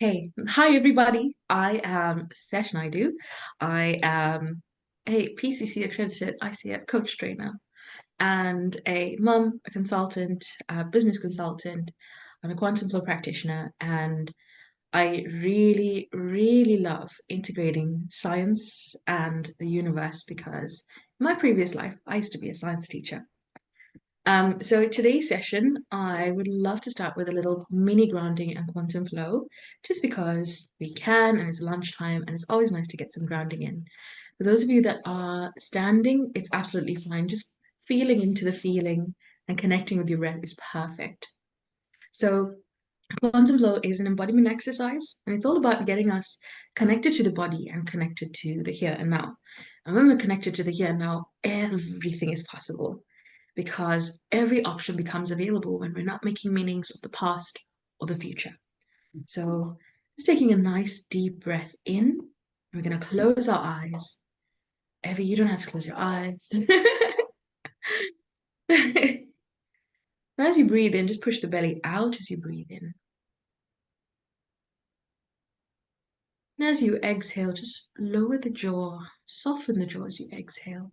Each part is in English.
Hey, hi everybody. I am Sesh Naidoo. I am a PCC accredited ICF coach trainer and a mum, a consultant, a business consultant. I'm a quantum flow practitioner, and I really, really love integrating science and the universe because in my previous life, I used to be a science teacher. So today's session, I would love to start with a little mini grounding and quantum flow, just because we can and it's lunchtime and it's always nice to get some grounding in. For those of you that are standing, it's absolutely fine. Just feeling into the feeling and connecting with your breath is perfect. So quantum flow is an embodiment exercise, and it's all about getting us connected to the body and connected to the here and now. And when we're connected to the here and now, everything is possible because every option becomes available when we're not making meanings of the past or the future. So just taking a nice deep breath in, we're going to close our eyes. Evie, you don't have to close your eyes. As you breathe in, just push the belly out as you breathe in. And as you exhale, just lower the jaw, soften the jaw as you exhale.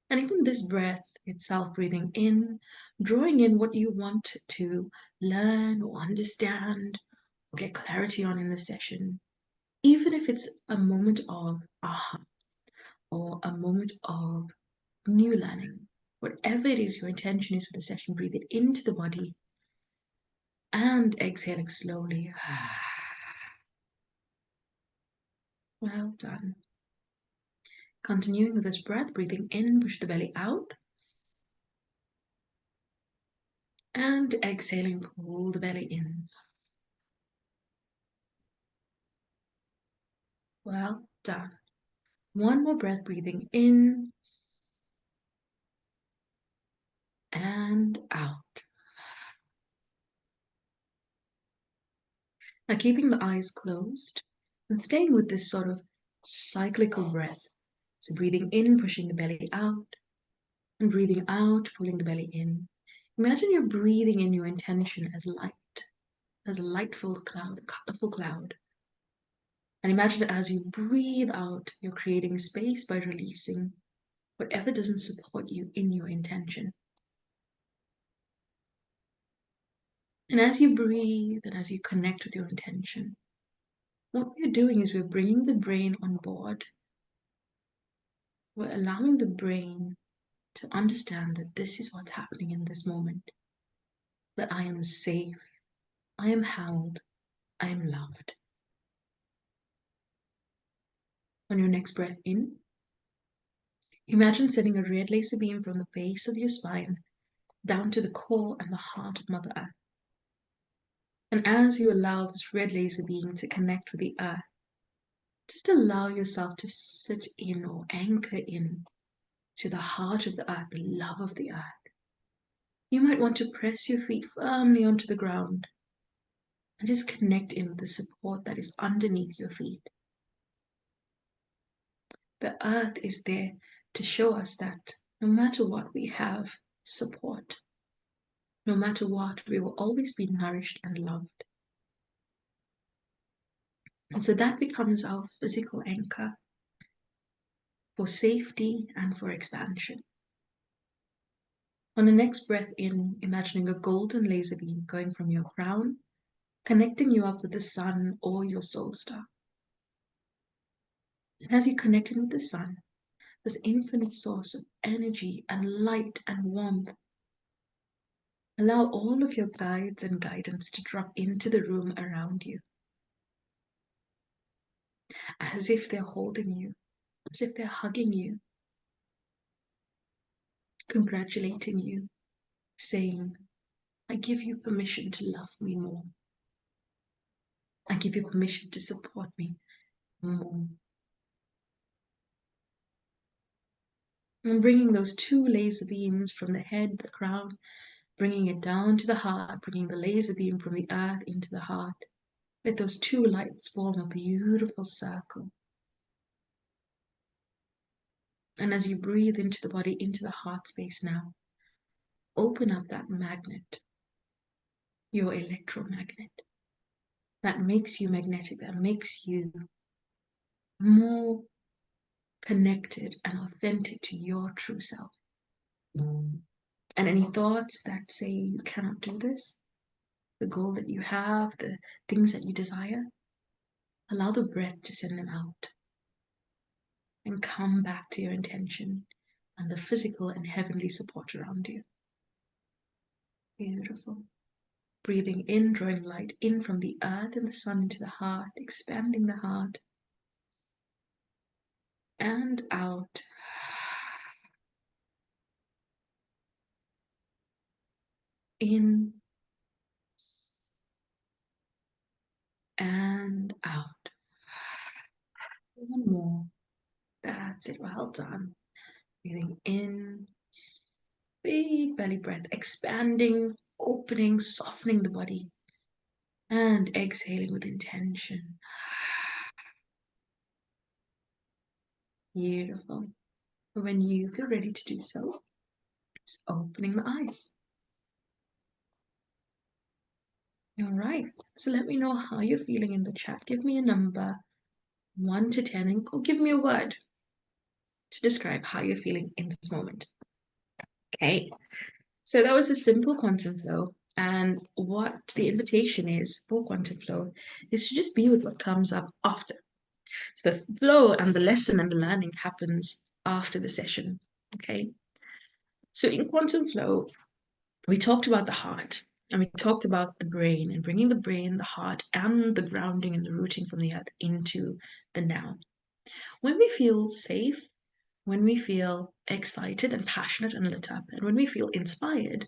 And even this breath itself, breathing in, drawing in what you want to learn or understand or get clarity on in the session, even if it's a moment of aha or a moment of new learning, whatever it is your intention is for the session, breathe it into the body and exhaling slowly. Well done. Continuing with this breath, breathing in, push the belly out. And exhaling, pull the belly in. Well done. One more breath, breathing in and out. Now keeping the eyes closed and staying with this sort of cyclical breath. So breathing in, pushing the belly out, and breathing out, pulling the belly in. Imagine you're breathing in your intention as light, as a lightful cloud, a colorful cloud. And imagine that as you breathe out, you're creating space by releasing whatever doesn't support you in your intention. And as you breathe and as you connect with your intention, what we're doing is we're bringing the brain on board. We're allowing the brain to understand that this is what's happening in this moment, that I am safe, I am held, I am loved. On your next breath in, imagine sending a red laser beam from the base of your spine down to the core and the heart of Mother Earth. And as you allow this red laser beam to connect with the earth, just allow yourself to sit in or anchor in to the heart of the earth, the love of the earth. You might want to press your feet firmly onto the ground and just connect in with the support that is underneath your feet. The earth is there to show us that no matter what, we have support. No matter what, we will always be nourished and loved. And so that becomes our physical anchor for safety and for expansion. On the next breath in, imagining a golden laser beam going from your crown, connecting you up with the sun or your soul star. And as you connect in with the sun, this infinite source of energy and light and warmth, allow all of your guides and guidance to drop into the room around you, as if they're holding you, as if they're hugging you, congratulating you, saying, I give you permission to love me more. I give you permission to support me more. And bringing those two laser beams from the head, the crown, bringing it down to the heart, bringing the laser beam from the earth into the heart. Let those two lights form a beautiful circle. And as you breathe into the body, into the heart space now, open up that magnet. your electromagnet. That makes you magnetic, that makes you more connected and authentic to your true self. And any thoughts that say you cannot do this, the goal that you have, the things that you desire, allow the breath to send them out and come back to your intention and the physical and heavenly support around you. Beautiful. Breathing in, drawing light in from the earth and the sun into the heart, expanding the heart. And out. In and out. One more. That's it. Well done. Breathing in. Big belly breath. Expanding, opening, softening the body. And exhaling with intention. Beautiful. When you feel ready to do so, just opening the eyes. All right. So let me know how you're feeling in the chat. Give me a number 1 to 10 or give me a word to describe how you're feeling in this moment. Okay. So that was a simple quantum flow. And what the invitation is for quantum flow is to just be with what comes up after. So the flow and the lesson and the learning happens after the session. Okay. So in quantum flow, we talked about the heart and we talked about the brain and bringing the brain, the heart, and the grounding and the rooting from the earth into the now. When we feel safe, when we feel excited and passionate and lit up, and when we feel inspired,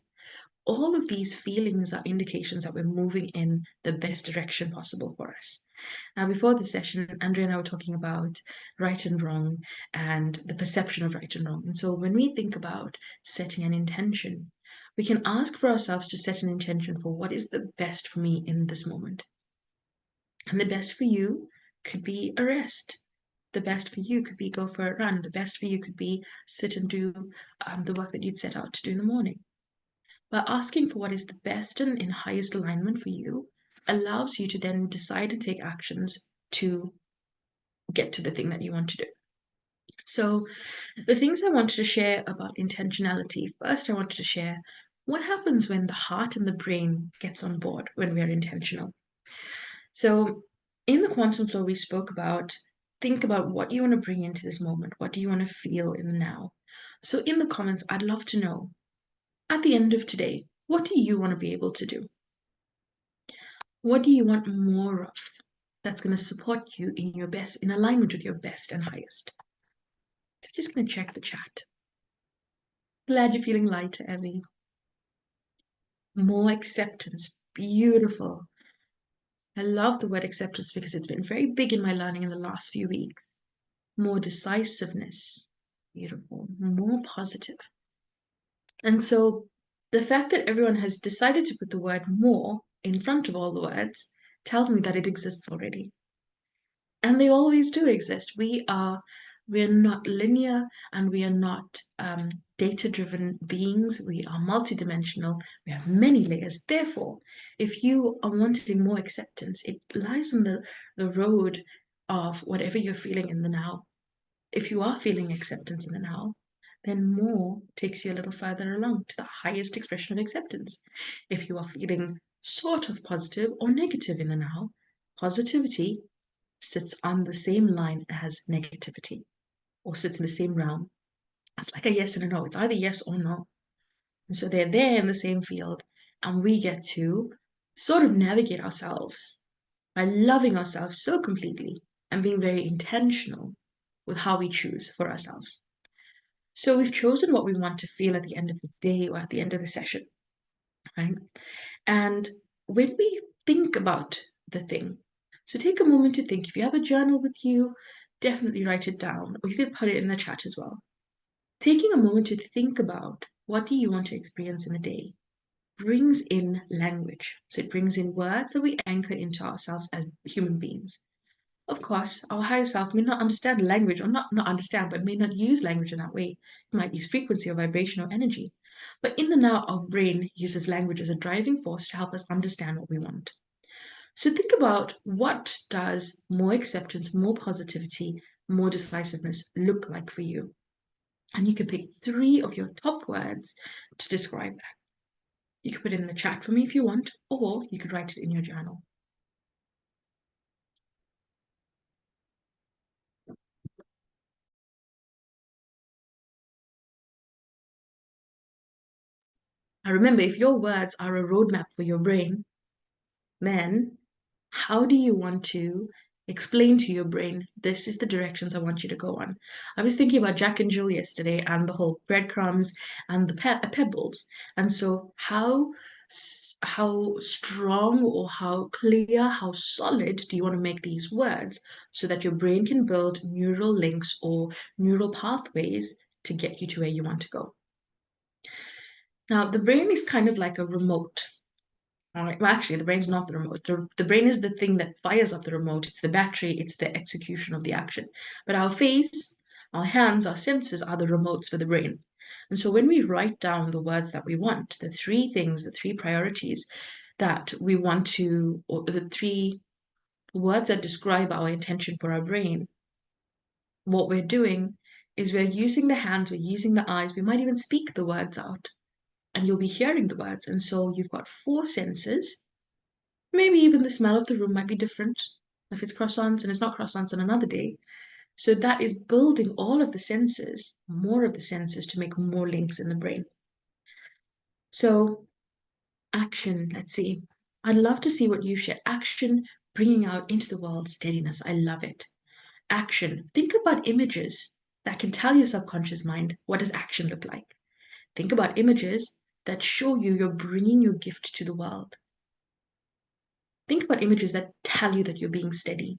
all of these feelings are indications that we're moving in the best direction possible for us. Now, before the session, Andrea and I were talking about right and wrong and the perception of right and wrong. And so when we think about setting an intention, we can ask for ourselves to set an intention for what is the best for me in this moment. And the best for you could be a rest. The best for you could be go for a run. The best for you could be sit and do the work that you'd set out to do in the morning. But asking for what is the best and in highest alignment for you allows you to then decide and take actions to get to the thing that you want to do. So the things I wanted to share about intentionality, first I wanted to share what happens when the heart and the brain gets on board when we are intentional. So in the quantum flow, we spoke about think about what you want to bring into this moment. What do you want to feel in the now? So in the comments, I'd love to know at the end of today, what do you want to be able to do? What do you want more of that's going to support you in your best, in alignment with your best and highest? So just going to check the chat. Glad you're feeling lighter, Evie. More acceptance. Beautiful. I love the word acceptance because it's been very big in my learning in the last few weeks. More decisiveness. Beautiful. More positive. And so the fact that everyone has decided to put the word more in front of all the words tells me that it exists already. And they always do exist. We're not linear and we are not data-driven beings. We are multidimensional. We have many layers. Therefore, if you are wanting more acceptance, it lies on the road of whatever you're feeling in the now. If you are feeling acceptance in the now, then more takes you a little further along to the highest expression of acceptance. If you are feeling sort of positive or negative in the now, positivity sits on the same line as negativity or sits in the same realm. It's like a yes and a no. It's either yes or no. And so they're there in the same field, and we get to sort of navigate ourselves by loving ourselves so completely and being very intentional with how we choose for ourselves. So we've chosen what we want to feel at the end of the day or at the end of the session, right? And when we think about the thing, so take a moment to think. If you have a journal with you, definitely write it down, or you can put it in the chat as well. Taking a moment to think about what do you want to experience in the day brings in language. So it brings in words that we anchor into ourselves as human beings. Of course, our higher self may not understand language, or not understand, but may not use language in that way. It might use frequency or vibration or energy. But in the now, our brain uses language as a driving force to help us understand what we want. So think about, what does more acceptance, more positivity, more decisiveness look like for you? And you can pick three of your top words to describe that. You can put it in the chat for me if you want, or you could write it in your journal. And remember, if your words are a roadmap for your brain, then how do you want to explain to your brain, this is the directions I want you to go on? I was thinking about Jack and Jill yesterday and the whole breadcrumbs and the pebbles. And so how strong or how clear, how solid do you want to make these words so that your brain can build neural links or neural pathways to get you to where you want to go? Now, the brain is kind of like a remote. All right. Well, actually, the brain's not the remote. The brain is the thing that fires up the remote. It's the battery, it's the execution of the action. But our face, our hands, our senses are the remotes for the brain. And so when we write down the words that we want, the three things, the three priorities that we want to, or the three words that describe our intention for our brain, what we're doing is we're using the hands, we're using the eyes, we might even speak the words out, and you'll be hearing the words. And so you've got four senses. Maybe even the smell of the room might be different if it's croissants and it's not croissants on another day. So that is building all of the senses, more of the senses to make more links in the brain. So action, let's see. I'd love to see what you share. Action, bringing out into the world steadiness. I love it. Action. Think about images that can tell your subconscious mind, what does action look like? Think about images that show you you're bringing your gift to the world. Think about images that tell you that you're being steady.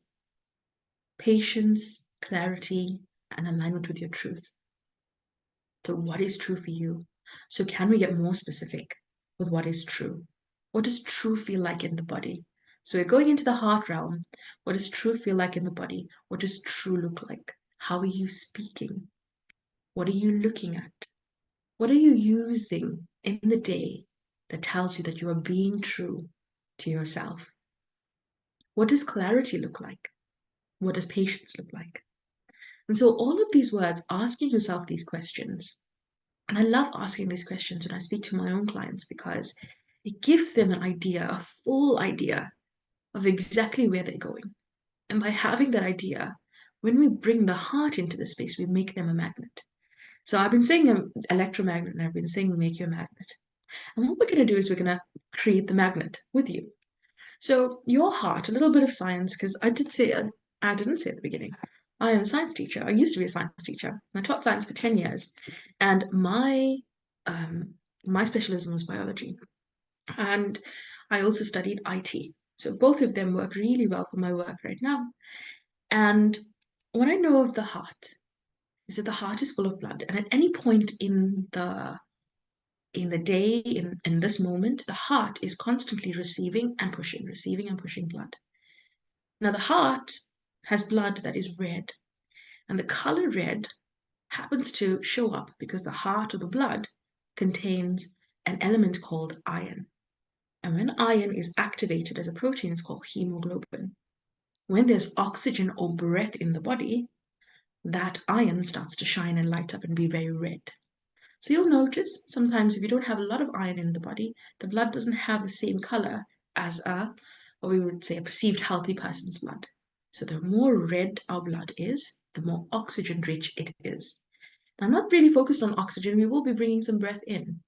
Patience, clarity, and alignment with your truth. So, what is true for you? So, can we get more specific with what is true? What does true feel like in the body? So, we're going into the heart realm. What does true feel like in the body? What does true look like? How are you speaking? What are you looking at? What are you using in the day that tells you that you are being true to yourself? What does clarity look like? What does patience look like? And so, all of these words, asking yourself these questions, and I love asking these questions when I speak to my own clients because it gives them an idea, a full idea of exactly where they're going. And by having that idea, when we bring the heart into the space, we make them a magnet. So I've been saying an electromagnet, and I've been saying we make you a magnet. And what we're going to do is we're going to create the magnet with you. So your heart, a little bit of science, because I didn't say at the beginning, I am a science teacher. I used to be a science teacher. I taught science for 10 years. And um, my specialism was biology. And I also studied IT. So both of them work really well for my work right now. And what I know of the heart is that the heart is full of blood. And at any point in the day, in this moment, the heart is constantly receiving and pushing blood. Now, the heart has blood that is red, and the color red happens to show up because the heart or the blood contains an element called iron. And when iron is activated as a protein, it's called hemoglobin. When there's oxygen or breath in the body, that iron starts to shine and light up and be very red. So you'll notice sometimes if you don't have a lot of iron in the body, the blood doesn't have the same color as what we would say, a perceived healthy person's blood. So the more red our blood is, the more oxygen rich it is. Now, I'm not really focused on oxygen, we will be bringing some breath in.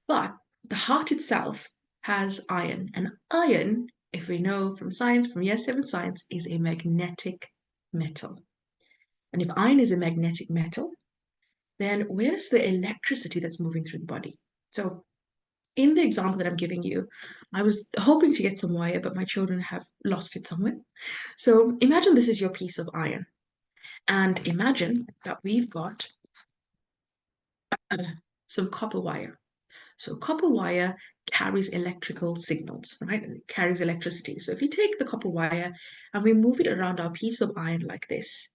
But the heart itself has iron. And iron, if we know from science, from year 7 science, is a magnetic metal. And if iron is a magnetic metal, then where's the electricity that's moving through the body? So in the example that I'm giving you, I was hoping to get some wire, but my children have lost it somewhere. So imagine this is your piece of iron. And imagine that we've got some copper wire. So copper wire carries electrical signals, right? And it carries electricity. So if you take the copper wire and we move it around our piece of iron like this,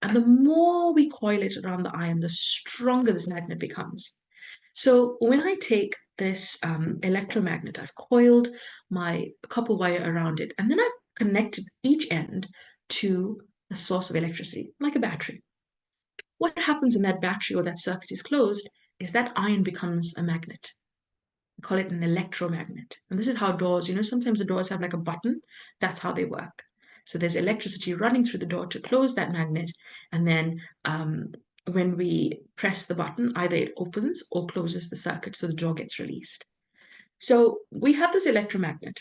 and the more we coil it around the iron, the stronger this magnet becomes. So when I take this electromagnet, I've coiled my copper wire around it, and then I've connected each end to a source of electricity, like a battery. What happens when that battery or that circuit is closed is that iron becomes a magnet. We call it an electromagnet. And this is how doors, sometimes the doors have like a button. That's how they work. So there's electricity running through the door to close that magnet. And then when we press the button, either it opens or closes the circuit so the door gets released. So we have this electromagnet.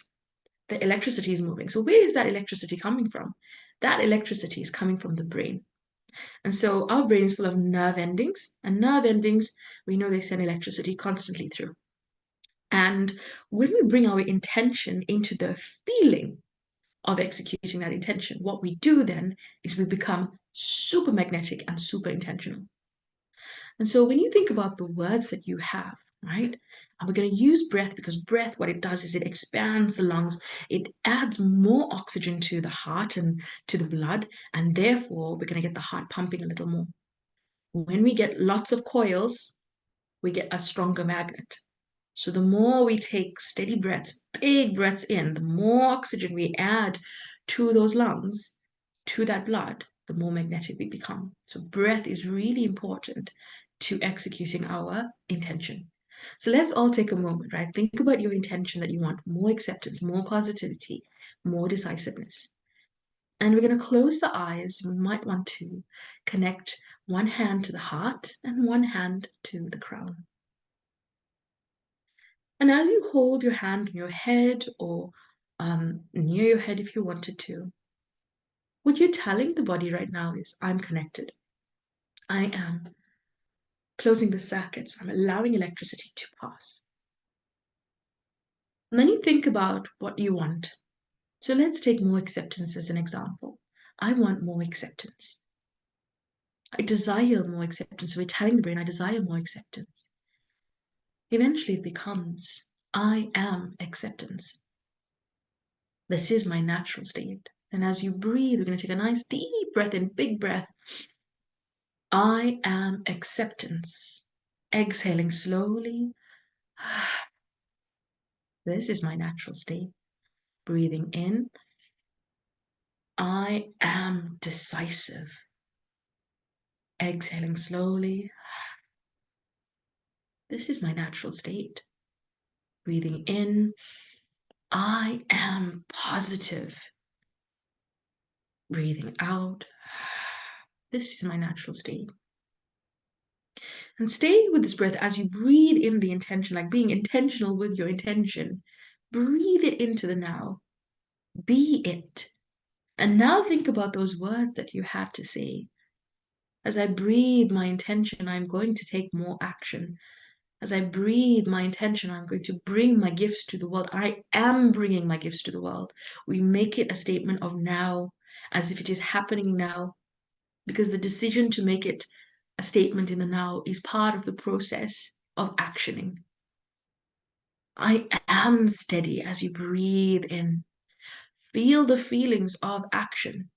The electricity is moving. So where is that electricity coming from? That electricity is coming from the brain. And so our brain is full of nerve endings, and nerve endings, we know they send electricity constantly through. And when we bring our intention into the feeling of executing that intention, what we do then is we become super magnetic and super intentional. And so when you think about the words that you have, right? And we're going to use breath because breath, what it does is it expands the lungs. It adds more oxygen to the heart and to the blood. And therefore, we're going to get the heart pumping a little more. When we get lots of coils, we get a stronger magnet. So the more we take steady breaths, big breaths in, the more oxygen we add to those lungs, to that blood, the more magnetic we become. So breath is really important to executing our intention. So let's all take a moment, right? Think about your intention that you want more acceptance, more positivity, more decisiveness. And we're going to close the eyes. We might want to connect one hand to the heart and one hand to the crown. And as you hold your hand on your head or near your head if you wanted to, what you're telling the body right now is, I'm connected. I am closing the circuits. I'm allowing electricity to pass. And then you think about what you want. So let's take more acceptance as an example. I want more acceptance. I desire more acceptance. So we're telling the brain, I desire more acceptance. Eventually it becomes, I am acceptance. This is my natural state. And as you breathe, we're going to take a nice deep breath in, big breath. I am acceptance. Exhaling slowly. This is my natural state. Breathing in. I am decisive. Exhaling slowly. This is my natural state. Breathing in. I am positive. Breathing out. This is my natural state. And stay with this breath as you breathe in the intention, like being intentional with your intention. Breathe it into the now. Be it. And now think about those words that you had to say. As I breathe my intention, I'm going to take more action. As I breathe my intention, I'm going to bring my gifts to the world. I am bringing my gifts to the world. We make it a statement of now, as if it is happening now, because the decision to make it a statement in the now is part of the process of actioning. I am steady as you breathe in. Feel the feelings of action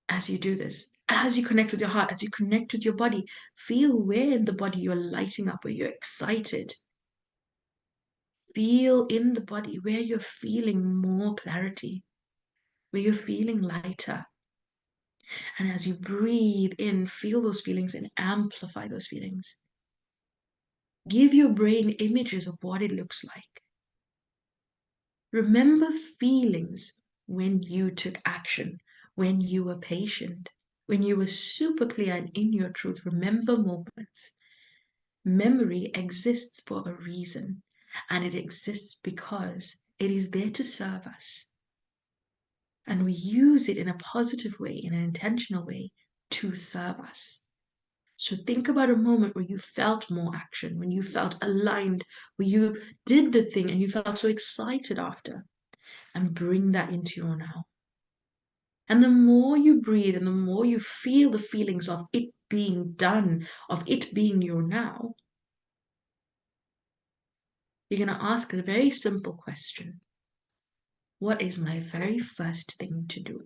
as you do this. As you connect with your heart, as you connect with your body, feel where in the body you're lighting up, where you're excited. Feel in the body where you're feeling more clarity, where you're feeling lighter. And as you breathe in, feel those feelings and amplify those feelings. Give your brain images of what it looks like. Remember feelings when you took action, when you were patient, when you were super clear and in your truth. Remember moments. Memory exists for a reason, and it exists because it is there to serve us. And we use it in a positive way, in an intentional way, to serve us. So think about a moment where you felt more action, when you felt aligned, where you did the thing and you felt so excited after, and bring that into your now. And the more you breathe and the more you feel the feelings of it being done, of it being your now, You're going to ask a very simple question. What is my very first thing to do?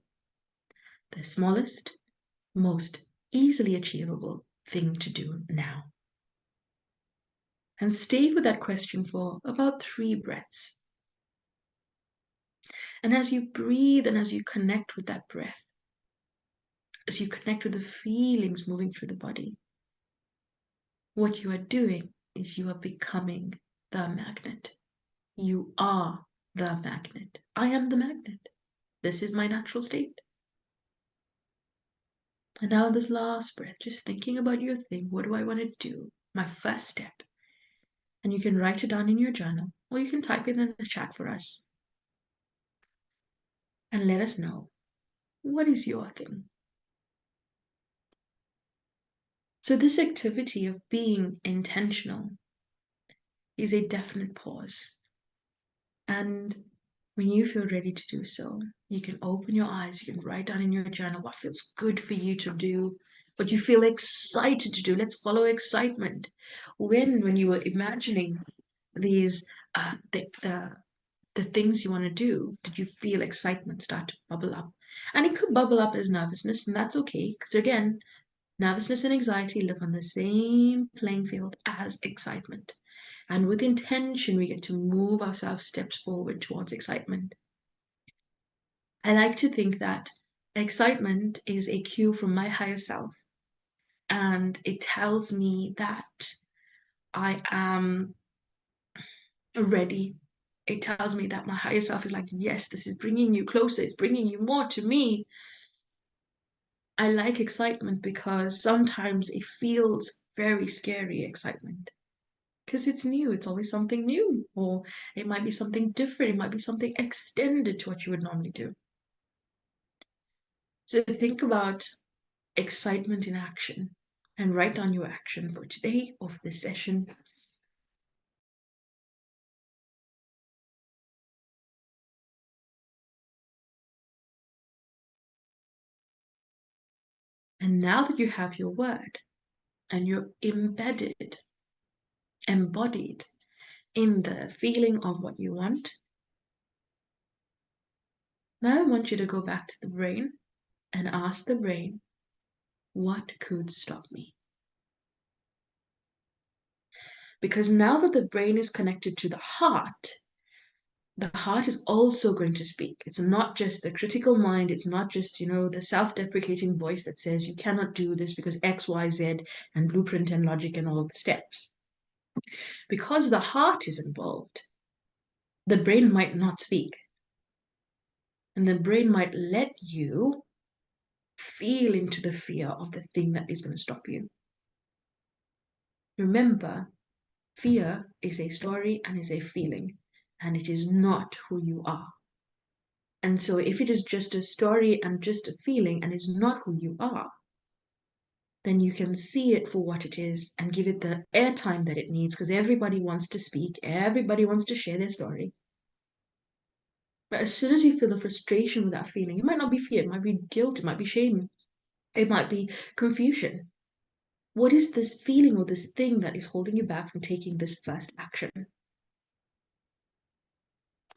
The smallest, most easily achievable thing to do now. And stay with that question for about 3 breaths. And as you breathe and as you connect with that breath, as you connect with the feelings moving through the body, what you are doing is you are becoming the magnet. You are the magnet. I am the magnet. This is my natural state. And now this last breath, just thinking about your thing. What do I want to do? My first step. And you can write it down in your journal, or you can type it in the chat for us. And let us know, what is your thing? So this activity of being intentional is a definite pause. And when you feel ready to do so, you can open your eyes, you can write down in your journal what feels good for you to do, what you feel excited to do. Let's follow excitement. When you were imagining these the things you want to do, did you feel excitement start to bubble up? And it could bubble up as nervousness, and that's okay, because again, nervousness and anxiety live on the same playing field as excitement. And with intention, we get to move ourselves steps forward towards excitement. I like to think that excitement is a cue from my higher self, and it tells me that I am ready. It tells me that my higher self is like, yes, this is bringing you closer, it's bringing you more to me. I like excitement because sometimes it feels very scary excitement because it's new. It's always something new, or it might be something different. It might be something extended to what you would normally do. So think about excitement in action and write down your action for today or for this session. And now that you have your word and you're embodied in the feeling of what you want, now I want you to go back to the brain and ask the brain, what could stop me? Because now that the brain is connected to the heart is also going to speak. It's not just the critical mind. It's not just, the self-deprecating voice that says you cannot do this because X, Y, Z, and blueprint and logic and all of the steps. Because the heart is involved, the brain might not speak. And the brain might let you feel into the fear of the thing that is going to stop you. Remember, fear is a story and is a feeling, and it is not who you are. And so if it is just a story and just a feeling and is not who you are, then you can see it for what it is and give it the airtime that it needs, because everybody wants to speak, everybody wants to share their story. But as soon as you feel the frustration with that feeling, it might not be fear, it might be guilt, it might be shame, it might be confusion. What is this feeling or this thing that is holding you back from taking this first action?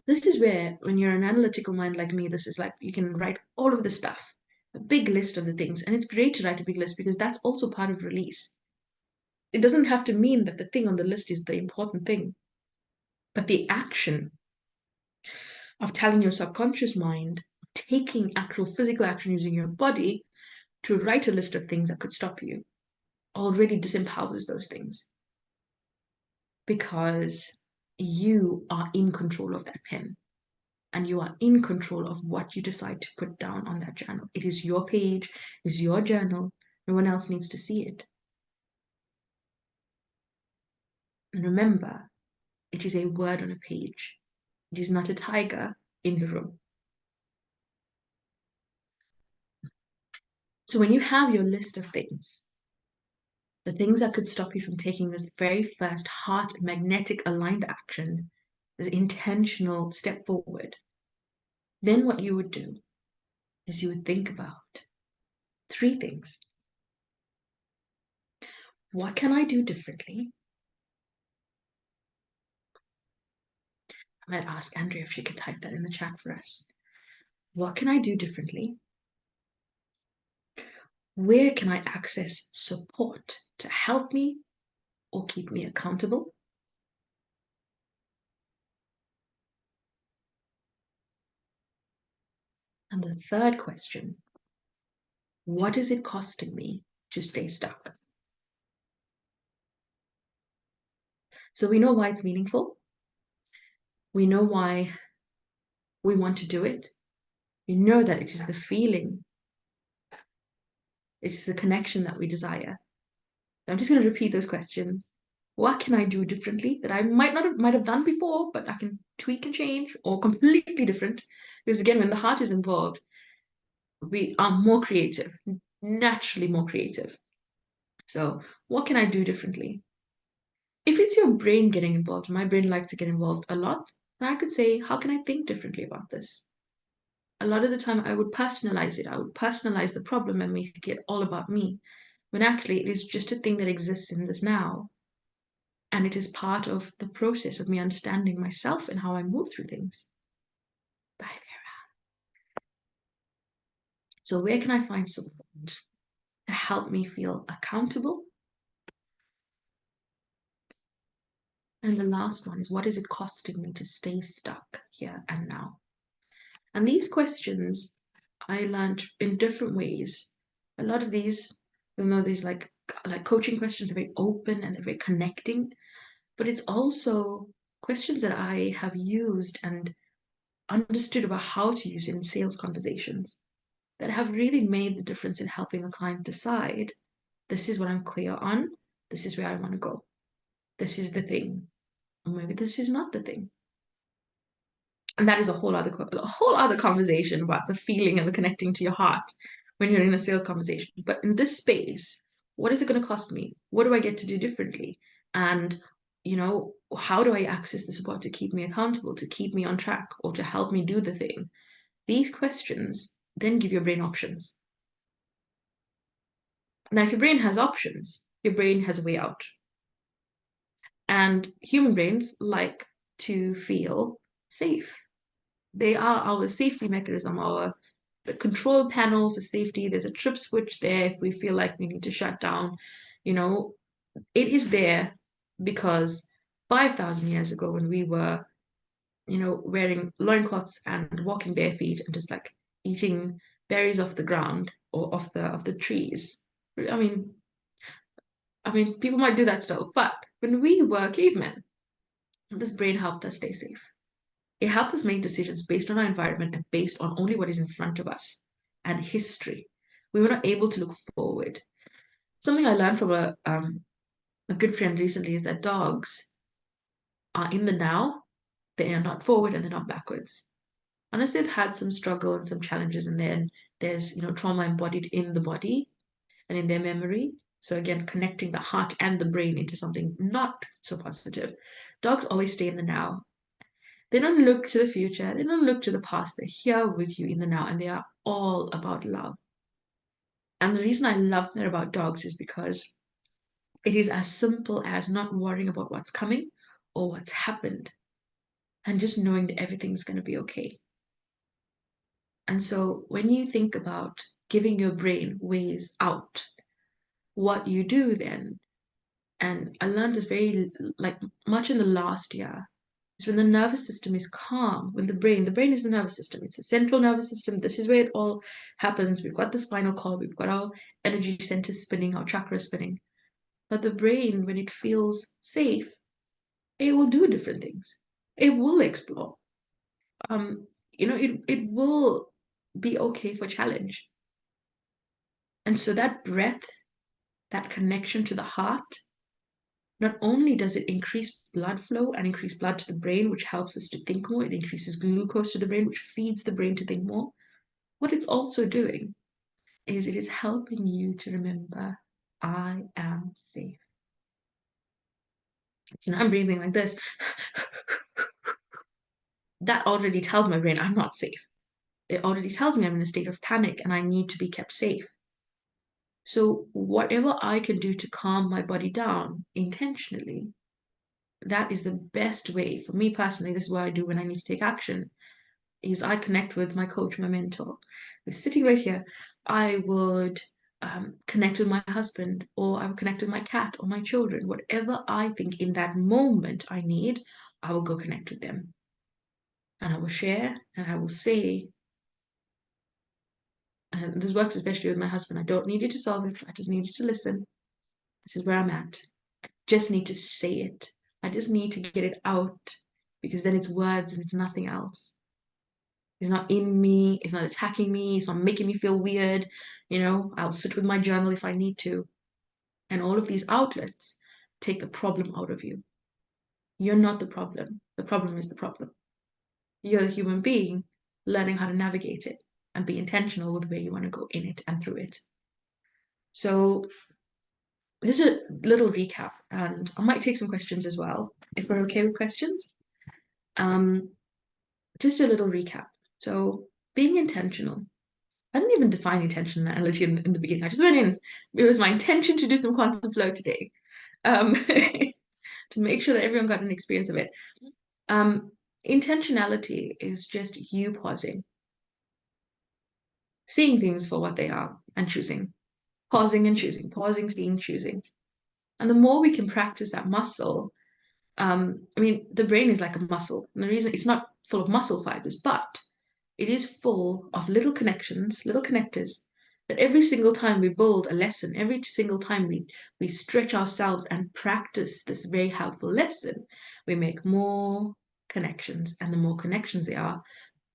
This is where, when you're an analytical mind like me, this is like you can write all of the stuff, a big list of the things. And it's great to write a big list because that's also part of release. It doesn't have to mean that the thing on the list is the important thing, but the action of telling your subconscious mind, taking actual physical action using your body to write a list of things that could stop you already disempowers those things because you are in control of that pen. And you are in control of what you decide to put down on that journal. It is your page, it is your journal. No one else needs to see it. And remember, it is a word on a page. It is not a tiger in the room. So when you have your list of things, the things that could stop you from taking this very first heart magnetic aligned action, this intentional step forward, then what you would do is you would think about 3 things. What can I do differently? I might ask Andrea if she could type that in the chat for us. What can I do differently? Where can I access support to help me or keep me accountable? And the third question, what is it costing me to stay stuck? So we know why it's meaningful. We know why we want to do it. We know that it is the feeling, it is the connection that we desire. I'm just going to repeat those questions. What can I do differently that I might have done before, but I can tweak and change, or completely different? Because again, when the heart is involved, we are more creative, naturally more creative. So, what can I do differently? If it's your brain getting involved, my brain likes to get involved a lot, then I could say, how can I think differently about this? A lot of the time, I would personalize it. I would personalize the problem and make it all about me, when actually it is just a thing that exists in this now. And it is part of the process of me understanding myself and how I move through things. Bye, Vera. So, where can I find support to help me feel accountable? And the last one is, what is it costing me to stay stuck here and now? And these questions I learned in different ways. A lot of these, these like coaching questions are very open and they're very connecting, but it's also questions that I have used and understood about how to use in sales conversations that have really made the difference in helping a client decide, this is what I'm clear on, this is where I want to go, this is the thing, or maybe this is not the thing. And that is a whole other conversation about the feeling and the connecting to your heart when you're in a sales conversation. But in this space, what is it going to cost me? What do I get to do differently? And how do I access the support to keep me accountable, to keep me on track, or to help me do the thing? These questions then give your brain options. Now, if your brain has options, your brain has a way out. And human brains like to feel safe. They are our safety mechanism, the control panel for safety. There's a trip switch there if we feel like we need to shut down. You know, it is there because 5,000 years ago, when we were, wearing loincloths and walking bare feet and just like eating berries off the ground or off the trees. I mean, people might do that still, but when we were cavemen, this brain helped us stay safe. It helped us make decisions based on our environment and based on only what is in front of us and history. We were not able to look forward. Something I learned from a good friend recently is that dogs are in the now, they are not forward and they're not backwards. Unless they've had some struggle and some challenges, and then there's trauma embodied in the body and in their memory. So again, connecting the heart and the brain into something not so positive. Dogs always stay in the now. They don't look to the future. They don't look to the past. They're here with you in the now, and they are all about love. And the reason I love that about dogs is because it is as simple as not worrying about what's coming or what's happened and just knowing that everything's going to be okay. And so when you think about giving your brain ways out, what you do then, and I learned this very like much in the last year, is when the nervous system is calm, when the brain is the nervous system, it's the central nervous system. This is where it all happens. We've got the spinal cord, we've got our energy centers spinning, our chakras spinning. But the brain, when it feels safe, it will do different things. It will explore. It will be okay for challenge. And so that breath, that connection to the heart, not only does it increase blood flow and increase blood to the brain, which helps us to think more, it increases glucose to the brain, which feeds the brain to think more. What it's also doing is it is helping you to remember, I am safe. So now I'm breathing like this. That already tells my brain I'm not safe. It already tells me I'm in a state of panic and I need to be kept safe. So whatever I can do to calm my body down intentionally, that is the best way for me personally. This is what I do when I need to take action, is I connect with my coach, my mentor, who's sitting right here. I would connect with my husband, or I would connect with my cat or my children. Whatever I think in that moment I need, I will go connect with them. And I will share and I will say, and this works especially with my husband, I don't need you to solve it. I just need you to listen. This is where I'm at. I just need to say it. I just need to get it out, because then it's words and it's nothing else. It's not in me, it's not attacking me, it's not making me feel weird. I'll sit with my journal if I need to. And all of these outlets take the problem out of you. You're not the problem. The problem is the problem. You're the human being learning how to navigate it and be intentional with where you want to go in it and through it. So here's a little recap, and I might take some questions as well, if we're okay with questions. Just a little recap. So being intentional. I didn't even define intentionality in the beginning. I just went in. It was my intention to do some quantum flow today, to make sure that everyone got an experience of it. Um, Intentionality is just you pausing, seeing things for what they are, and choosing. Pausing and choosing, pausing, seeing, choosing. And the more we can practice that muscle, the brain is like a muscle. And the reason it's not full of muscle fibers, but it is full of little connections, little connectors, that every single time we build a lesson, every single time we stretch ourselves and practice this very helpful lesson, we make more connections. And the more connections there are,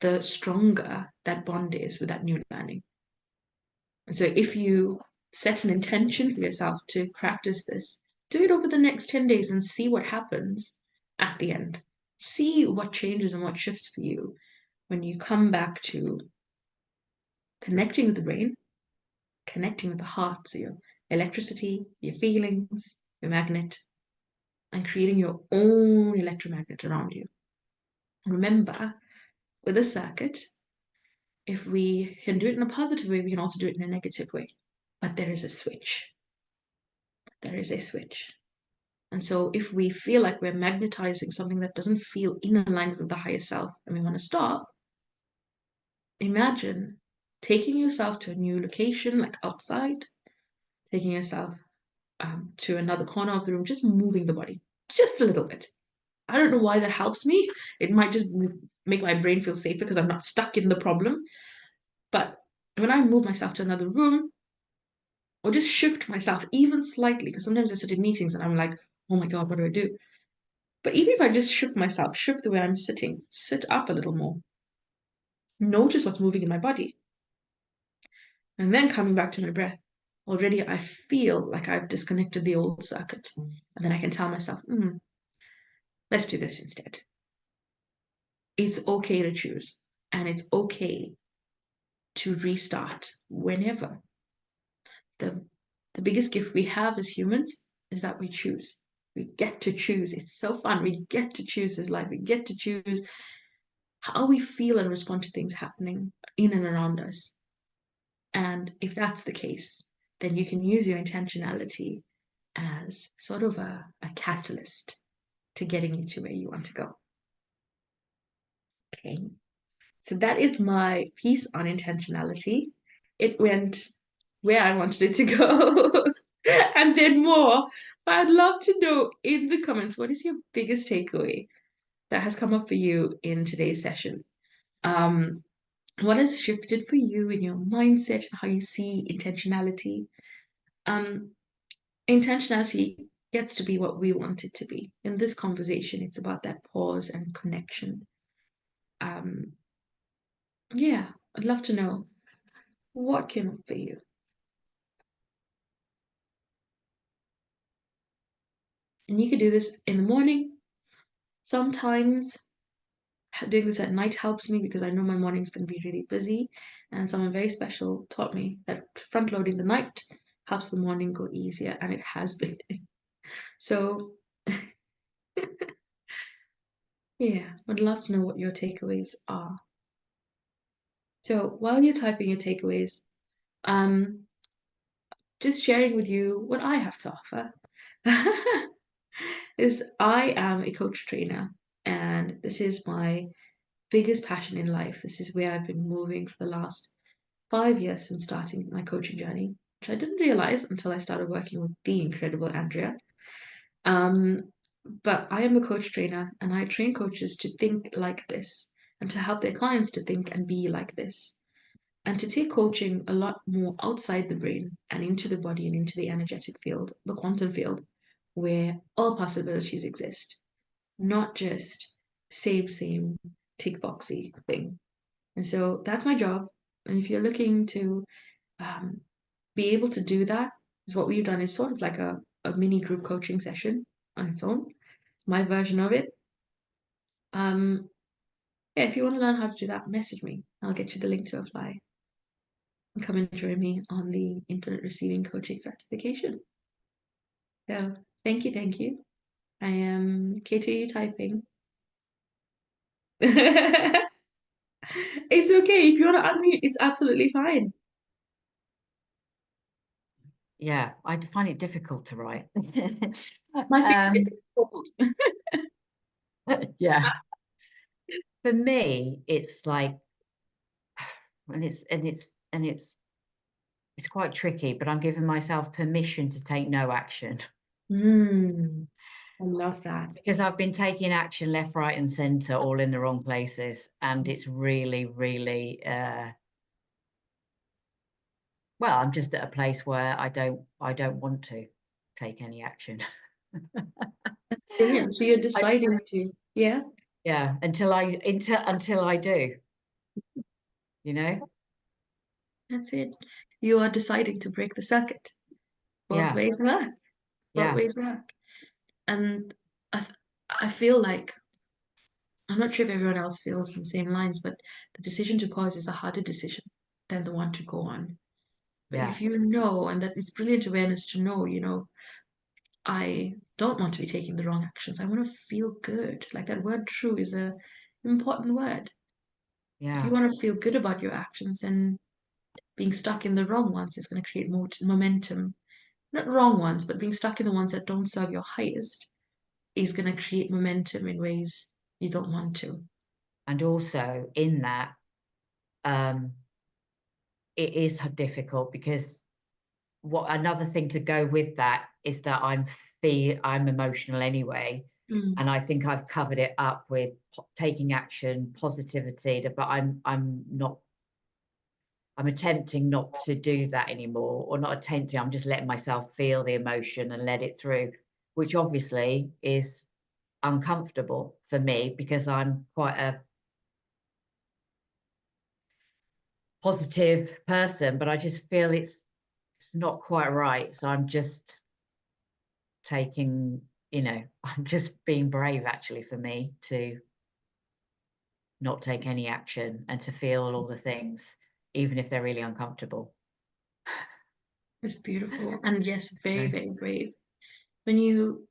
the stronger that bond is with that new learning. And so if you set an intention for yourself to practice this, do it over the next 10 days and see what happens at the end. See what changes and what shifts for you when you come back to connecting with the brain, connecting with the heart, so your electricity, your feelings, your magnet, and creating your own electromagnet around you. Remember, with a circuit, if we can do it in a positive way, we can also do it in a negative way. But there is a switch. There is a switch. And so if we feel like we're magnetizing something that doesn't feel in alignment with the higher self and we want to stop, imagine taking yourself to a new location, like outside, taking yourself to another corner of the room, just moving the body just a little bit. I don't know why that helps me. It might just make my brain feel safer because I'm not stuck in the problem. But when I move myself to another room, or just shift myself even slightly, because sometimes I sit in meetings and I'm like, oh my God, what do I do? But even if I just shift myself, shift the way I'm sitting, sit up a little more, notice what's moving in my body, and then coming back to my breath, already I feel like I've disconnected the old circuit. And then I can tell myself, let's do this instead. It's okay to choose, and it's okay to restart whenever. The biggest gift we have as humans is that we choose. We get to choose. It's so fun. We get to choose this life. We get to choose how we feel and respond to things happening in and around us. And if that's the case, then you can use your intentionality as sort of a catalyst to getting you to where you want to go. Okay. So that is my piece on intentionality. It went where I wanted it to go and then more. But I'd love to know in the comments, what is your biggest takeaway that has come up for you in today's session? What has shifted for you in your mindset and how you see intentionality? Intentionality gets to be what we want it to be. In this conversation, it's about that pause and connection. Yeah, I'd love to know what came up for you. And you could do this in the morning. Sometimes doing this at night helps me because I know my morning's going to be really busy. And someone very special taught me that front loading the night helps the morning go easier, and it has been. So, yeah, I'd love to know what your takeaways are. So while you're typing your takeaways, just sharing with you what I have to offer. is I am a coach trainer, and this is my biggest passion in life. This is where I've been moving for the last 5 years since starting my coaching journey, which I didn't realize until I started working with the incredible Andrea. Um, but I am a coach trainer, and I train coaches to think like this and to help their clients to think and be like this, and to take coaching a lot more outside the brain and into the body and into the energetic field, the quantum field, where all possibilities exist, not just same, tick boxy thing. And so that's my job. And if you're looking to um, be able to do that, is what we've done is sort of like a mini group coaching session on its own. It's my version of it. Um, yeah, if you want to learn how to do that, message me. I'll get you the link to apply and come and join me on the Infinite Receiving Coaching certification. So thank you, thank you. I am Katie, are you typing? It's okay. If you want to unmute, it's absolutely fine. Yeah, I find it difficult to write. My face is cold. Yeah. For me, it's like, it's quite tricky, but I'm giving myself permission to take no action I love that. because I've been taking action left, right, and center, all in the wrong places, and it's really, really, well, I'm just at a place where I don't want to take any action. That's brilliant. So you're I, deciding to, yeah, yeah, until I do, you know? that's it. You are deciding to break the circuit. Both Yeah, ways work. Both yeah, ways work. And I, I feel like I'm not sure if everyone else feels the same lines, but the decision to pause is a harder decision than the one to go on. But yeah, if you know, and that it's brilliant awareness to know, I don't want to be taking the wrong actions. I want to feel good. Like that word true is a important word. If you yeah. want to feel good about your actions, and being stuck in the wrong ones is going to create more momentum. Not wrong ones, but being stuck in the ones that don't serve your highest is going to create momentum in ways you don't want to. And also in that, um, it is difficult because what another thing to go with that is that I'm emotional anyway, Mm. and I think I've covered it up with taking action, positivity. But I'm attempting not to do that anymore, or not attempting. I'm just letting myself feel the emotion and let it through, which obviously is uncomfortable for me because I'm quite a positive person, but I just feel it's not quite right. So I'm just taking, I'm just being brave actually for me to not take any action and to feel all the things, even if they're really uncomfortable. It's beautiful. And yes, very, Yeah. very brave. When you,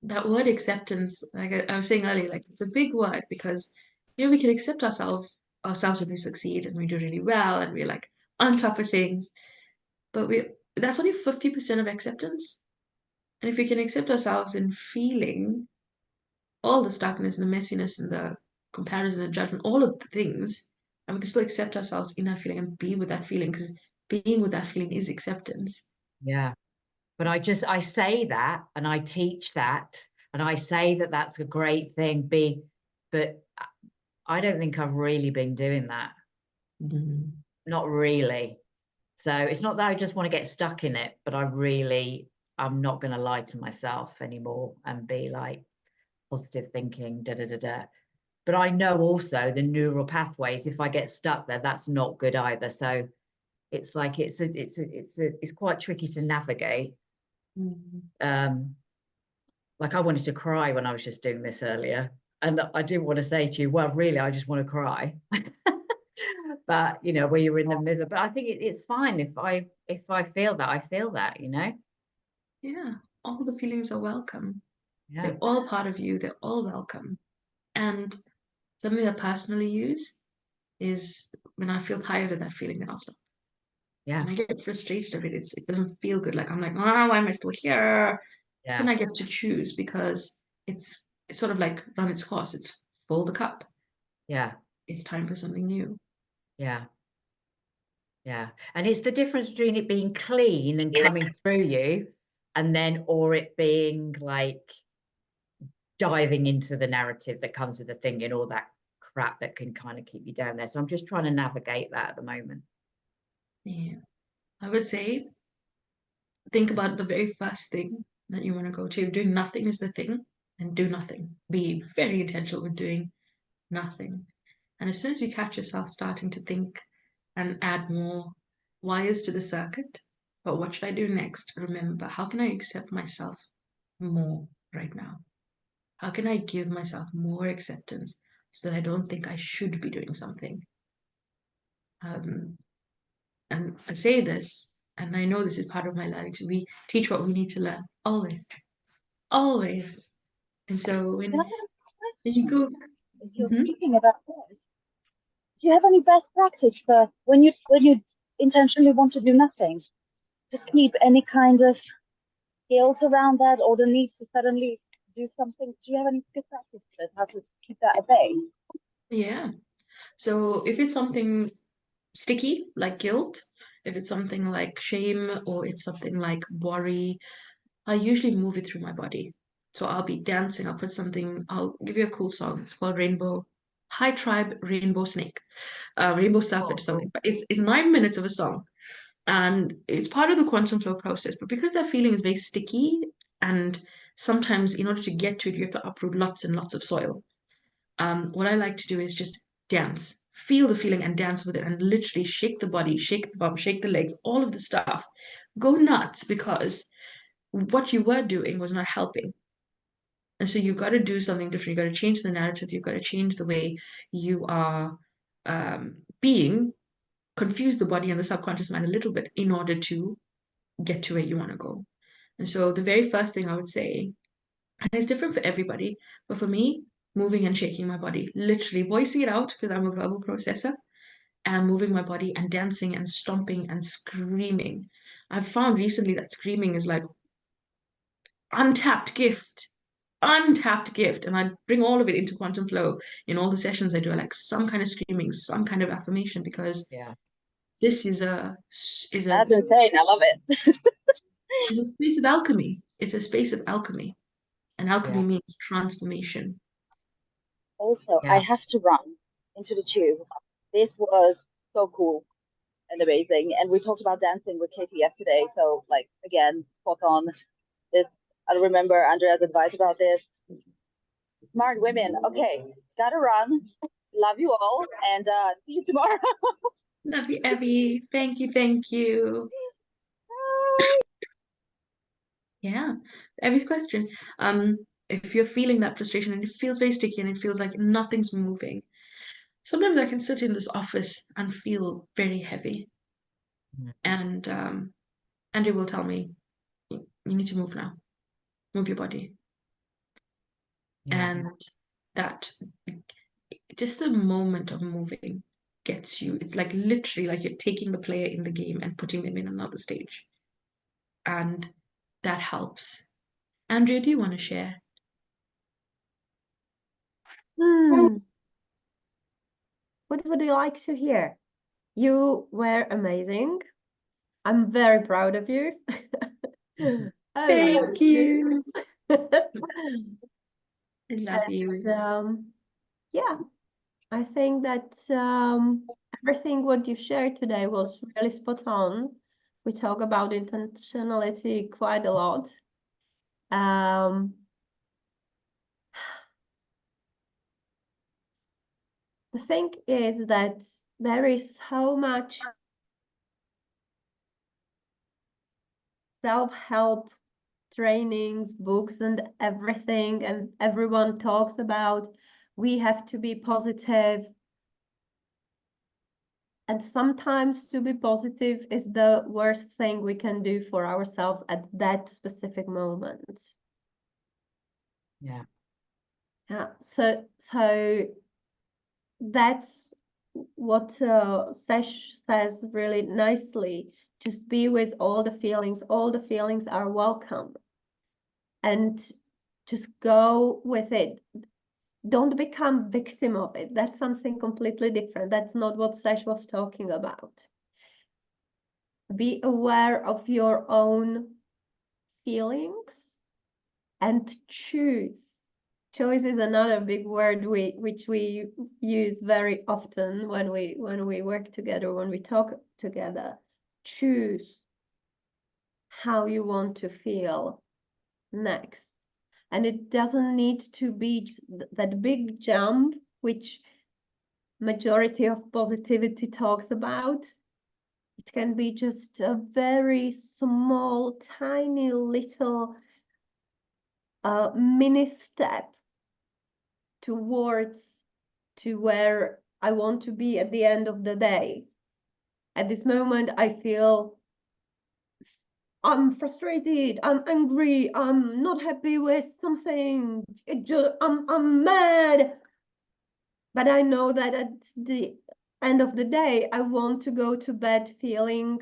that word acceptance, like I was saying earlier, like it's a big word because, we can accept ourselves when we succeed and we do really well and we're like on top of things. But that's only 50% of acceptance. And if we can accept ourselves in feeling all the stuckness and the messiness and the comparison and judgment, all of the things, and we can still accept ourselves in that feeling and be with that feeling, because being with that feeling is acceptance. Yeah. But I say that and I teach that and I say that that's a great thing. But I don't think I've really been doing that. Mm. Not really. So it's not that I just want to get stuck in it, but I'm not going to lie to myself anymore and be like positive thinking, da da da da. But I know also the neural pathways. If I get stuck there, that's not good either. So it's like it's quite tricky to navigate. Mm. Um, like I wanted to cry when I was just doing this earlier, and I didn't want to say to you, well, really, I just want to cry. But where you're in the middle. But I think it's fine if I feel that, I feel that. Yeah, all the feelings are welcome. Yeah, They're all part of you, they're all welcome. And something I personally use is when I feel tired of that feeling, then I'll stop. yeah, When I get frustrated of it, it doesn't feel good. Like I'm like, oh, why am I still here? Then Yeah. I get to choose because it's sort of like run its course. It's full the cup. Yeah. It's time for something new. Yeah. Yeah. And it's the difference between it being clean and coming through you, and then, or it being like diving into the narrative that comes with the thing and all that crap that can kind of keep you down there. So I'm just trying to navigate that at the moment. Yeah. I would say think about the very first thing that you want to go to. Doing nothing is the thing, and do nothing. Be very intentional with doing nothing. And as soon as you catch yourself starting to think and add more wires to the circuit, but what should I do next? Remember, how can I accept myself more right now? How can I give myself more acceptance so that I don't think I should be doing something? Um, and I say this, and I know this is part of my learning. We teach what we need to learn always, always. And so Can I when, ask a when you question? go, As you're mhm, speaking about this, do you have any best practice for when you intentionally want to do nothing, to keep any kind of guilt around that or the need to suddenly do something? Do you have any good practice for how to keep that at bay? yeah. So if it's something sticky like guilt, if it's something like shame, or it's something like worry, I usually move it through my body. So I'll be dancing, I'll put something, I'll give you a cool song. It's called Rainbow High Tribe Rainbow Snake, Rainbow Serpent or Oh, something. cool. But it's 9 minutes of a song. And it's part of the quantum flow process. But because that feeling is very sticky, and sometimes in order to get to it, you have to uproot lots and lots of soil. What I like to do is just dance, feel the feeling and dance with it, and literally shake the body, shake the bum, shake the legs, all of the stuff. Go nuts because what you were doing was not helping. And so you've got to do something different. You've got to change the narrative. You've got to change the way you are being, confuse the body and the subconscious mind a little bit in order to get to where you want to go. And so the very first thing I would say, and it's different for everybody, but for me, moving and shaking my body, literally voicing it out because I'm a verbal processor, and moving my body and dancing and stomping and screaming. I've found recently that screaming is like untapped gift, untapped gift. And I bring all of it into quantum flow in all the sessions I do. I like some kind of screaming, some kind of affirmation, because Yeah. this is a That's insane. I love it. is a space of alchemy. It's a space of alchemy, and alchemy Yeah. means transformation. Also, I Yeah. have to run into the tube. This was so cool and amazing. And we talked about dancing with Katie yesterday. So, like, again, spot on. This, I remember Andrea's advice about this. Smart women. Okay, gotta run. Love you all, and see you tomorrow. Love you, Evie. Thank you, thank you. Yeah, Evie's question. If you're feeling that frustration and it feels very sticky and it feels like nothing's moving, sometimes I can sit in this office and feel very heavy, Mm. and Andrew will tell me, You need to move now, move your body," Yeah. and that just the moment of moving gets you. It's like literally like you're taking the player in the game and putting them in another stage, and that helps. Andrea, do you want to share? Hmm. What would you like to hear? You were amazing. I'm very proud of you. I love Thank you. you. I love And you. yeah, I think that everything what you shared today was really spot on. We talk about intentionality quite a lot. Um, the thing is that there is so much self-help trainings, books, and everything, and everyone talks about we have to be positive. And sometimes to be positive is the worst thing we can do for ourselves at that specific moment. Yeah. Yeah, so that's what Sesh says really nicely. Just be with all the feelings. All the feelings are welcome. and just go with it. Don't become victim of it. That's something completely different. That's not what Sesh was talking about. Be aware of your own feelings and choose. Choice is another big word which we use very often when we work together, when we talk together. Choose how you want to feel next. And it doesn't need to be that big jump which majority of positivity talks about. It can be just a very small, tiny little mini step towards to where I want to be at the end of the day. At this moment, I feel I'm frustrated, I'm angry, I'm not happy with something, I'm mad. But I know that at the end of the day, I want to go to bed feeling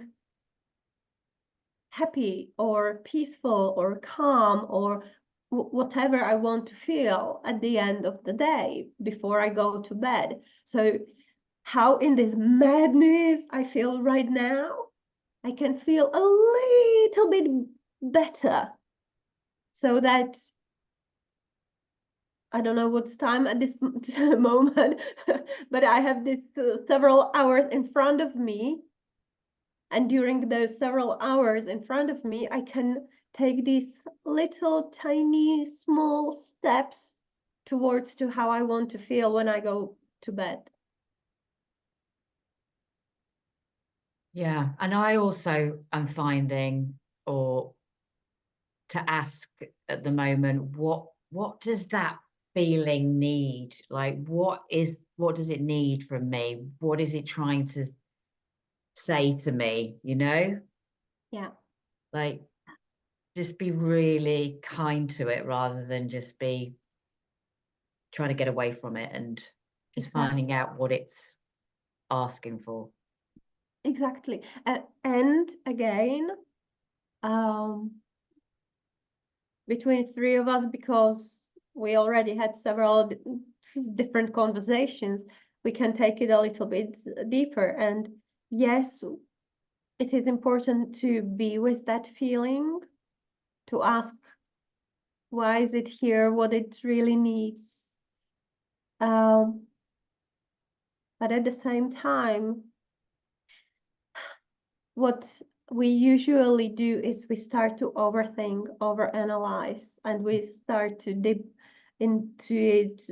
happy or peaceful or calm or whatever I want to feel at the end of the day before I go to bed. So how in this madness I feel right now, I can feel a little bit better, so that I don't know what's time at this moment, but I have this several hours in front of me. And during those several hours in front of me, I can take these little tiny small steps towards to how I want to feel when I go to bed. Yeah, and I also am finding, or to ask at the moment, what does that feeling need? Like, what does it need from me? What is it trying to say to me? Yeah. Like, just be really kind to it rather than just be trying to get away from it, and just Exactly. finding out what it's asking for. Exactly. And again, between three of us, because we already had several different conversations, we can take it a little bit deeper. And yes, it is important to be with that feeling, to ask why is it here, what it really needs. But at the same time, what we usually do is we start to overthink, overanalyze, and we start to dip into it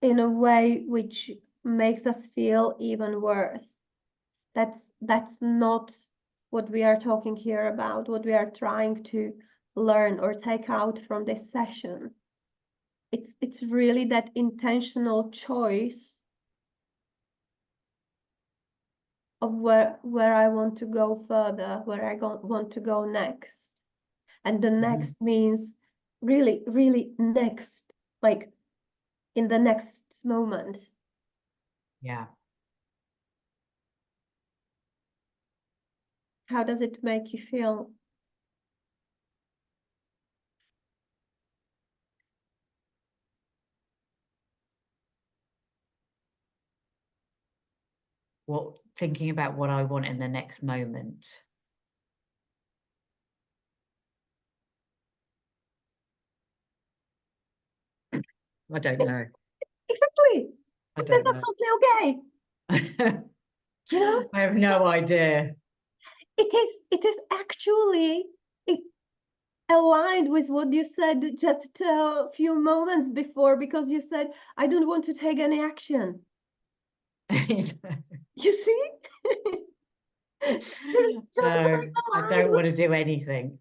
in a way which makes us feel even worse. That's not what we are talking here about, what we are trying to learn or take out from this session. It's really that intentional choice of where I want to go further, where I want to go next. And the next means really, really next, like in the next moment. Yeah. How does it make you feel? Thinking about what I want in the next moment. I don't know. Exactly. I That's don't know. absolutely okay. You know, I have no idea. it is actually aligned with what you said just a few moments before, because you said, I don't want to take any action. You see? No, I don't want to do anything.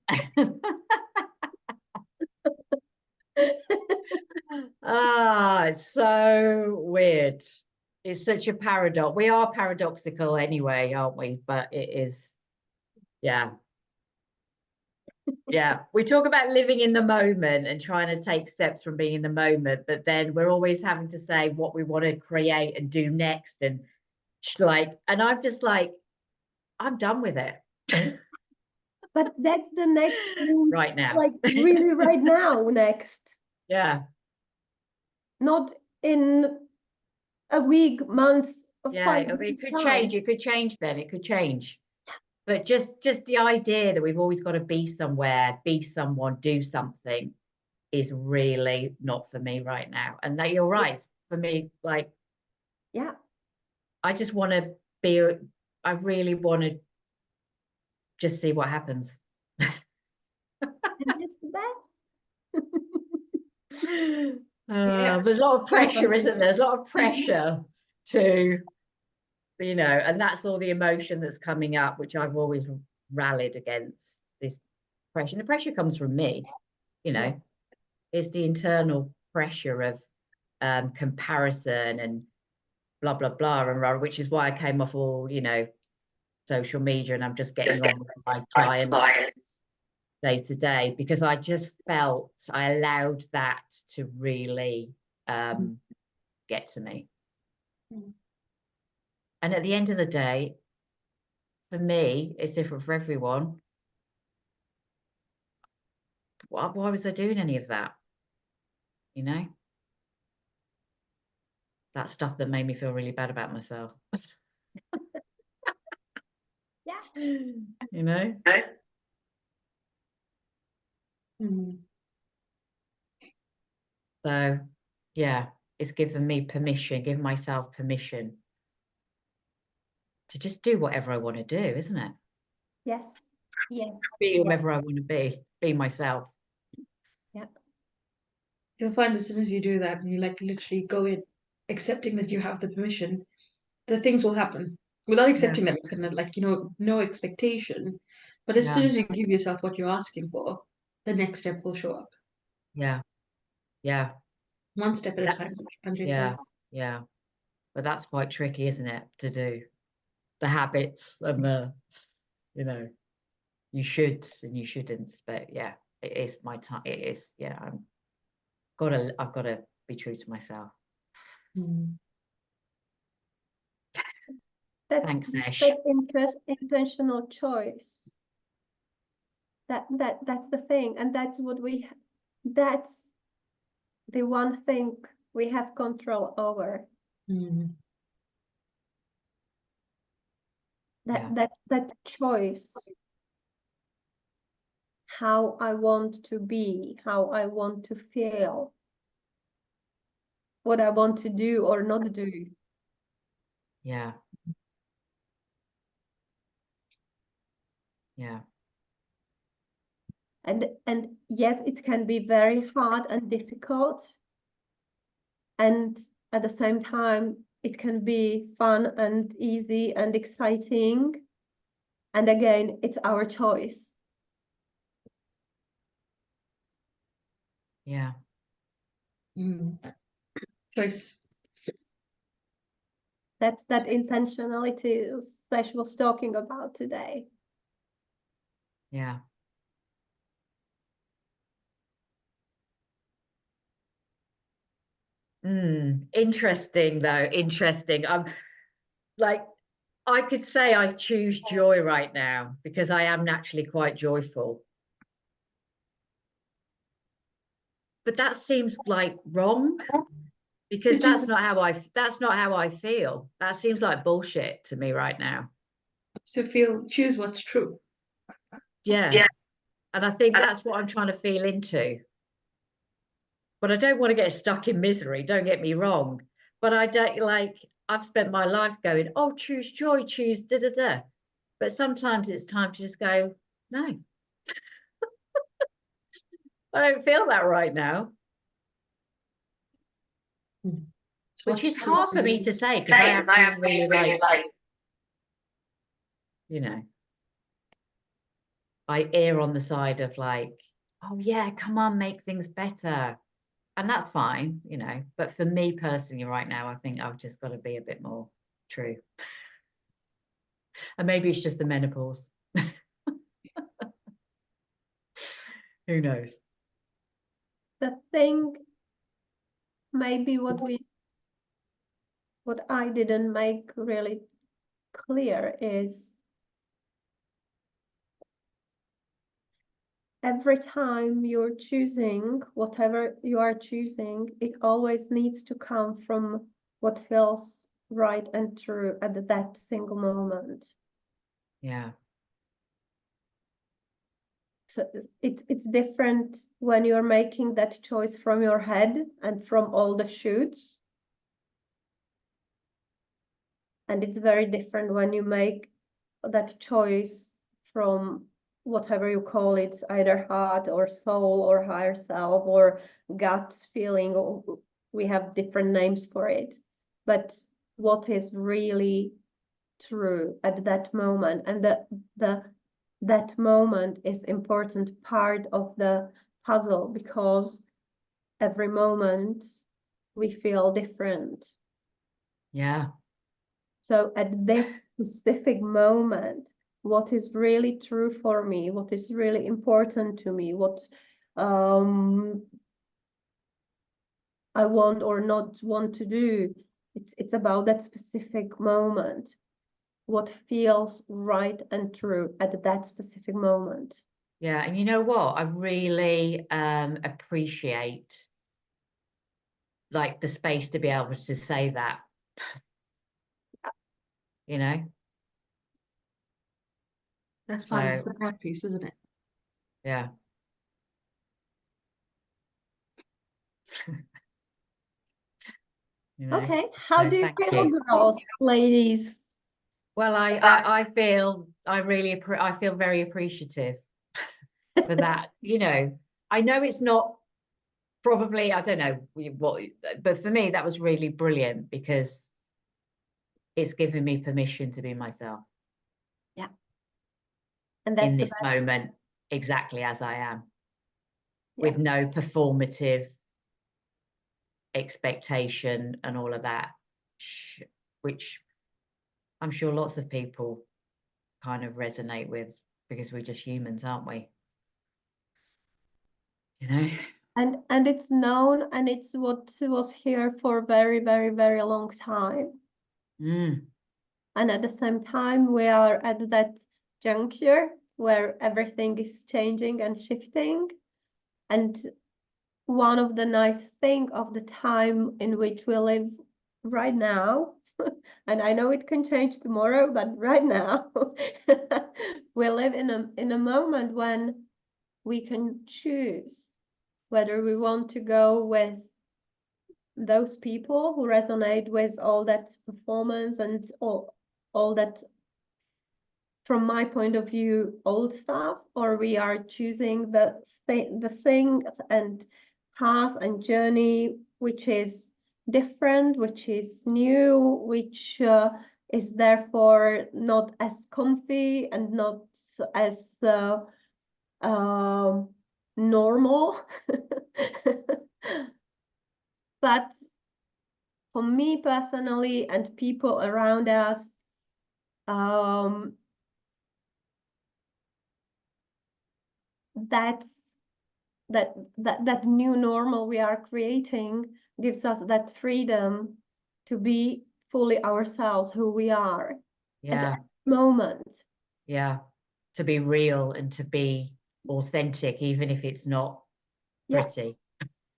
It's so weird. It's such a paradox. We are paradoxical anyway, aren't we? But it is, yeah. Yeah. We talk about living in the moment and trying to take steps from being in the moment, but then we're always having to say what we want to create and do next. And and I'm just like, I'm done with it. But that's the next thing, right now. like really right now, next. Yeah. Not in a week, month, or Yeah, 5 it months could time. change. It could change then. It could change. But just the idea that we've always got to be somewhere, be someone, do something is really not for me right now. And that you're right. For me, like, Yeah. I just want to be, I really want to just see what happens. And it's the best. Yeah. There's a lot of pressure, isn't there? Context. There's a lot of pressure to, and that's all the emotion that's coming up, which I've always rallied against this pressure. And the pressure comes from me, Yeah. it's the internal pressure of comparison and blah, blah, blah, and rah, which is why I came off all, social media, and I'm just getting on with my clients day to day, because I just felt I allowed that to really get to me. And at the end of the day, for me, it's different for everyone. Why was I doing any of that? That stuff that made me feel really bad about myself. Yeah. Mm. So yeah, it's given me permission, given myself permission to just do whatever I want to do, isn't it? Yes. Yes. Be Yeah. whomever I want to be myself. Yeah. You'll find as soon as you do that and you like literally go in accepting that you have the permission, the things will happen. Without accepting them, it's kind of like, no expectation. But as soon Yeah, as you give yourself what you're asking for, the next step will show up. yeah, yeah, One step at a that, time, like Andre yeah, says. yeah. But that's quite tricky, isn't it, to do? The habits and you should and you shouldn't. But yeah, it is my time. It is, yeah. I've got to be true to myself. Mm. Thanks, Sesh. That intentional choice. That's the thing, and that's that's the one thing we have control over. Mm. That choice, how I want to be, how I want to feel, what I want to do or not do. Yeah. Yeah. And yes, it can be very hard and difficult, and at the same time it can be fun and easy and exciting, and again, it's our choice. Yeah. Mm. Choice. That's that intentionality Sesh was talking about today. Yeah. Interesting though. Interesting. I'm like, I could say I choose joy right now because I am naturally quite joyful. But that seems like wrong because that's not how I feel. That seems like bullshit to me right now. So choose what's true. Yeah. And I think that's what I'm trying to feel into. But I don't want to get stuck in misery, don't get me wrong. But I don't I've spent my life going, oh, choose joy, choose da da da. But sometimes it's time to just go, no, I don't feel that right now. Which is hard for me to say because I have really I err on the side of like, oh yeah, come on, make things better. And that's fine, But for me personally right now, I think I've just got to be a bit more true. And maybe it's just the menopause. Who knows? The thing, maybe what I didn't make really clear is every time you're choosing whatever you are choosing, it always needs to come from what feels right and true at that single moment. Yeah. So it's different when you're making that choice from your head and from all the shoots. And it's very different when you make that choice from whatever you call it, either heart or soul or higher self or gut feeling, or we have different names for it. But what is really true at that moment, and that moment is important part of the puzzle, because every moment we feel different. Yeah. So at this specific moment, what is really true for me, what is really important to me, what I want or not want to do, it's about that specific moment, what feels right and true at that specific moment. Yeah. And you know what? I really appreciate like the space to be able to say that, you know? That's fun. So, It's a practice, isn't it? yeah. You know, Okay, how so do you thank feel, you. girls, ladies? Well, I feel I feel very appreciative for that. You know, I know it's not probably, I don't know what, but for me that was really brilliant because it's given me permission to be myself. Yeah. And that's In the this best. moment, exactly as I am, Yeah. with no performative expectation and all of that, which I'm sure lots of people kind of resonate with because we're just humans, aren't we? You know? And it's known, and it's what was here for a very, very, very long time. Mm. And at the same time, we are at that juncture where everything is changing and shifting. And one of the nice thing of the time in which we live right now, and I know it can change tomorrow, but right now, we live in a moment when we can choose whether we want to go with those people who resonate with all that performance and all that, from my point of view, old stuff, or we are choosing the thing and path and journey which is different, which is new, which is therefore not as comfy and not as normal. But for me personally and people around us, that's that new normal we are creating gives us that freedom to be fully ourselves, who we are at Yeah. that moment. Yeah. To be real and to be authentic, even if it's not Yeah, pretty.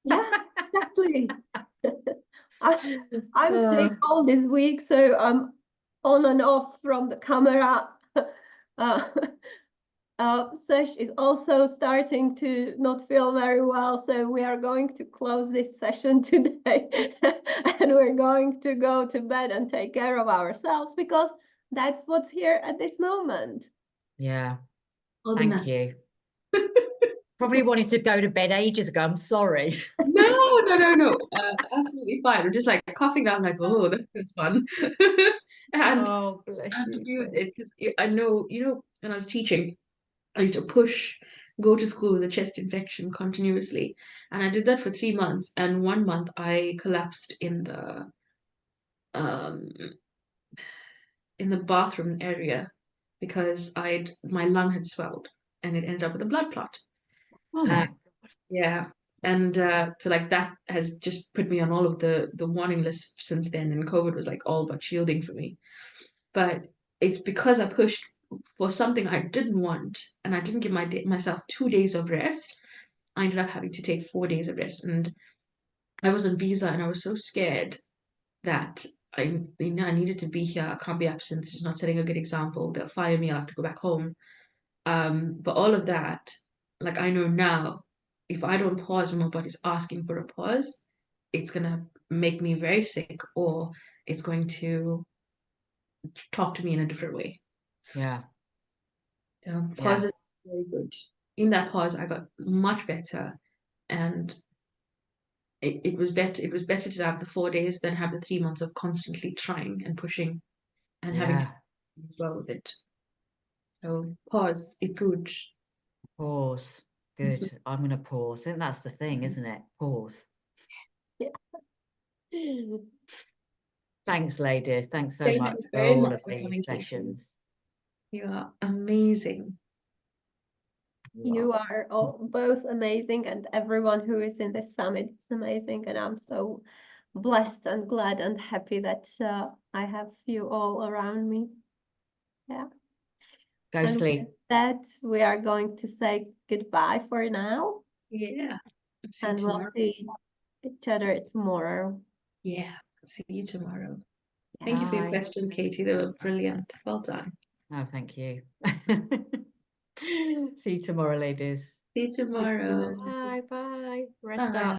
yeah, exactly. I'm sick Oh. all this week, so I'm on and off from the camera. Sesh is also starting to not feel very well, so we are going to close this session today and we're going to go to bed and take care of ourselves, because that's what's here at this moment. Yeah. All the Thank nest. you. Probably wanted to go to bed ages ago. I'm sorry. No. Absolutely fine. I'm just like coughing down, like, oh, that's fun. and Oh, bless and to you. be with it, because I know, when I was teaching, I used to go to school with a chest infection continuously, and I did that for 3 months. And 1 month I collapsed um in the bathroom area because my lung had swelled and it ended up with a blood clot. Oh Uh, my. yeah, and so like that has just put me on all of the warning lists since then. And COVID was like all but shielding for me. But it's because I pushed for something I didn't want, and I didn't give myself 2 days of rest, I ended up having to take 4 days of rest. And I was on visa, and I was so scared that I needed to be here. I can't be absent. This is not setting a good example. They'll fire me. I'll have to go back home. But all of that, like I know now, if I don't pause when my body's asking for a pause, it's gonna make me very sick, or it's going to talk to me in a different way. Yeah. Pause is very good. In that pause, I got much better, and it was better. It was better to have the 4 days than have the 3 months of constantly trying and pushing and having to Yeah. as well with it. So pause is good. Pause. Good. I'm going to pause. I think that's the thing, isn't it? Pause. Yeah. Thanks, ladies. Thanks so Thank much you for very all much of for these coming, Katie. sessions. You are amazing. You are all both amazing, and everyone who is in this summit is amazing. And I'm so blessed and glad and happy that I have you all around me. Yeah. Go And sleep. with that, we are going to say goodbye for now, Yeah. See you and we'll tomorrow. see each other tomorrow. Yeah. See you tomorrow. Yeah. Thank you for your Bye. questions, Katie. They were brilliant. Well done. Oh, thank you. See you tomorrow, ladies. See you tomorrow. Bye. Bye. Rest Bye. up.